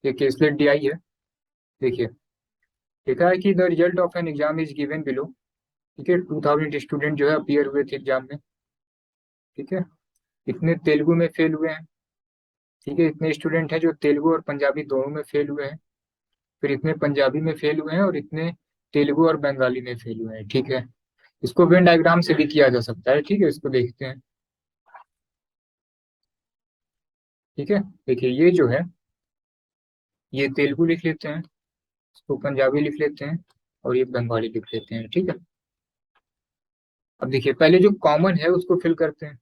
ये caselet D I है। देखिए, लिखा है कि the result of an exam is given below. ठीक है, 2000 स्टूडेंट जो है अपीयर हुए थे एग्जाम में। ठीक है, इतने तेलुगु में फेल हुए हैं। ठीक है, इतने स्टूडेंट हैं जो तेलुगु और पंजाबी दोनों में फेल हुए हैं। फिर इतने पंजाबी में फेल हुए हैं और इतने तेलुगु और बंगाली में फेल हुए हैं। ठीक है, इसको वेन डायग्राम से भी किया जा सकता है। ठीक है, इसको देखते हैं। ठीक है, देखिए ये जो है, ये तेलुगु लिख लेते हैं, इसको पंजाबी लिख लेते हैं, और ये बंगाली लिख लेते हैं। ठीक है, अब देखिए पहले जो कॉमन है उसको फिल करते हैं।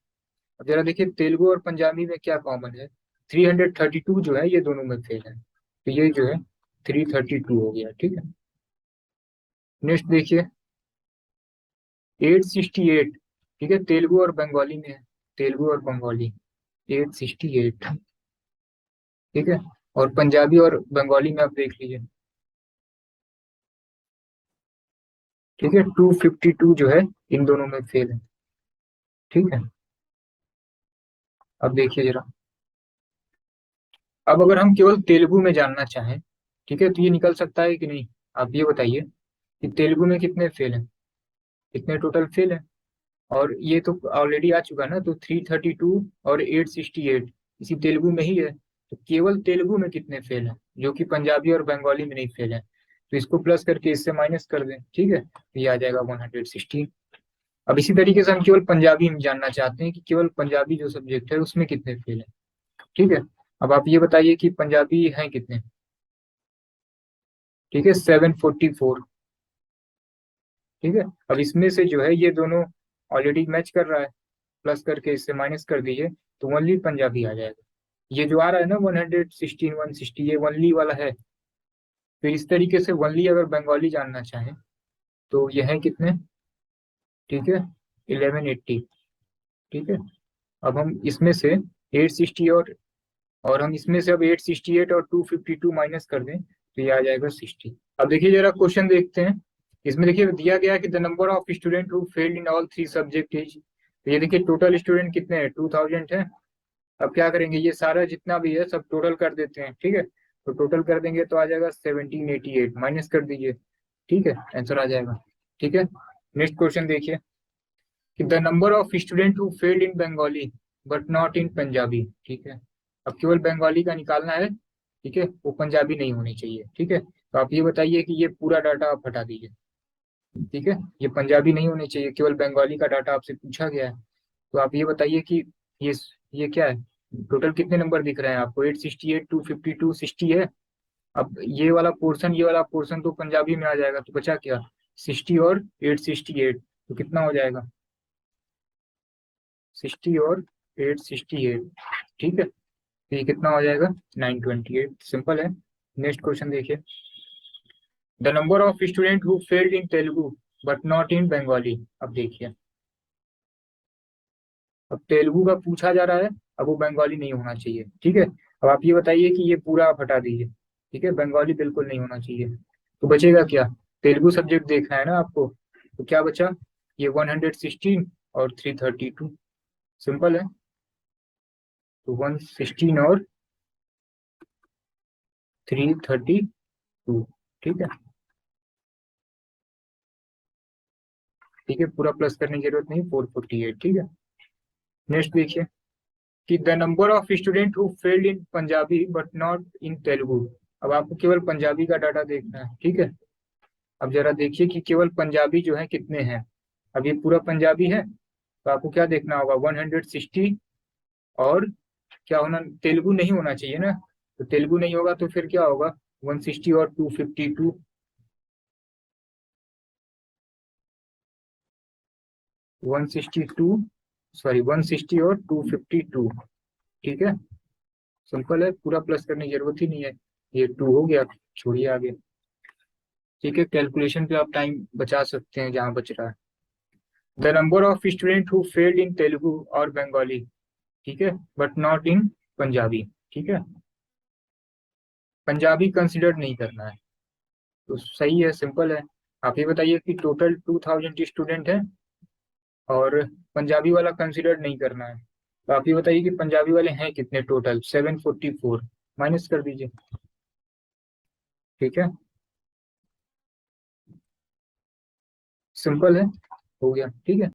अब जरा देखिए तेलुगु और पंजाबी में क्या कॉमन है। 332 जो है ये दोनों में फेल है, तो ये जो है 332 हो गया। ठीक है, नेक्स्ट देखिए 868। ठीक है, तेलुगु और बंगाली में है, तेलुगु और बंगाली 868। ठीक है, और पंजाबी और बंगाली में आप देख लीजिए। ठीक है, 252 जो है इन दोनों में फेल है। ठीक है, अब देखिए जरा, अब अगर हम केवल तेलुगु में जानना चाहें, ठीक है, तो ये निकल सकता है कि नहीं। आप ये बताइए कि तेलुगु में कितने फेल हैं, कितने टोटल फेल हैं। और ये तो ऑलरेडी आ चुका ना, तो 332 और 868 इसी तेलुगु में ही है। तो केवल तेलुगु में कितने फेल हैं जो कि पंजाबी और बंगाली में नहीं फेल है, तो इसको प्लस करके इससे माइनस कर दें। ठीक है, तो ये आ जाएगा 116। अब इसी तरीके से हम केवल पंजाबी में जानना चाहते हैं कि केवल पंजाबी जो सब्जेक्ट है उसमें कितने फेल है। ठीक है, अब आप ये बताइए कि पंजाबी हैं कितने। ठीक है, 744। ठीक है, अब इसमें से जो है ये दोनों ऑलरेडी मैच कर रहा है, प्लस करके इससे माइनस कर दीजिए, तो ओनली पंजाबी आ जाएगा। ये जो आ रहा है ना 116 160, ये ओनली वाला है। फिर इस तरीके से ओनली अगर बंगाली जानना चाहें तो ये है कितने। ठीक है, 1180। ठीक है, अब हम इसमें से 860 और हम इसमें से अब 868 और 252 माइनस कर दें तो ये आ जाएगा 60। अब देखिए जरा क्वेश्चन देखते हैं। इसमें देखिए दिया गया है कि the number of student who failed in all three subject is. तो ये देखिए टोटल स्टूडेंट कितने हैं, 2000 है। अब क्या करेंगे, ये सारा जितना भी है सब टोटल कर देते हैं। ठीक है, तो टोटल कर देंगे तो आ जाएगा 1788, माइनस कर दीजिए। ठीक है, आंसर आ जाएगा। ठीक है, नेक्स्ट क्वेश्चन देखिए कि the number of student who failed in Bengali but not in Punjabi. ठीक है, अब केवल बंगाली का निकालना है। ठीक है, वो पंजाबी नहीं होनी चाहिए। ठीक है, तो आप ये बताइए कि ये पूरा डाटा आप हटा दीजिए। ठीक है, ये पंजाबी नहीं होनी चाहिए, केवल बंगाली का डाटा आपसे पूछा गया है। तो आप ये बताइए कि ये ये क्या है, टोटल कितने नंबर दिख रहे हैं आपको। 868, 252, 60 है। अब ये वाला पोर्शन तो पंजाबी में आ जाएगा, तो बचा क्या, 60 और 868, तो कितना हो जाएगा, 60 और 868। ठीक है, तो ये कितना हो जाएगा, 928। सिंपल है। नेक्स्ट क्वेश्चन देखिए, the number of student who failed in Telugu but not in Bengali. अब देखिए, अब तेलुगु का पूछा जा रहा है, अब वो बंगाली नहीं होना चाहिए। ठीक है, अब आप ये बताइए कि ये पूरा आप हटा दीजिए। ठीक है, बंगाली बिल्कुल नहीं होना चाहिए, तो बचेगा क्या, तेलुगु सब्जेक्ट देखना है ना आपको, तो क्या बचा, ये 116 और 332। सिंपल है, तो 116 और 332। ठीक है, ठीक है, पूरा प्लस करने की जरूरत नहीं, 448। ठीक है, नेक्स्ट देखिए कि the number of student who failed in Punjabi but not in Telugu. अब आपको केवल पंजाबी का डाटा देखना है। ठीक है, अब जरा देखिए कि केवल पंजाबी जो है कितने हैं। अब ये पूरा पंजाबी है, तो आपको क्या देखना होगा, 160 और क्या होना, तेलुगु नहीं होना चाहिए ना, तो तेलुगु नहीं होगा तो फिर क्या होगा, 160 और 252। 162, सॉरी 160 और 252। ठीक है, सिंपल है, पूरा प्लस करने की जरूरत ही नहीं है, ये 2 हो गया, छोड़िए आगे। ठीक है, कैलकुलेशन पे आप टाइम बचा सकते हैं जहां बच रहा है। The number of student who failed in Telugu और बंगाली। ठीक है, बट नॉट इन पंजाबी। ठीक है, पंजाबी कंसिडर नहीं करना है, तो सही है, सिंपल है। आप ये बताइए कि टोटल 2000 स्टूडेंट है और पंजाबी वाला कंसिडर नहीं करना है, तो आप ये बताइए कि पंजाबी वाले हैं कितने टोटल, 744, माइनस कर दीजिए। ठीक है, सिंपल है, हो गया, ठीक है।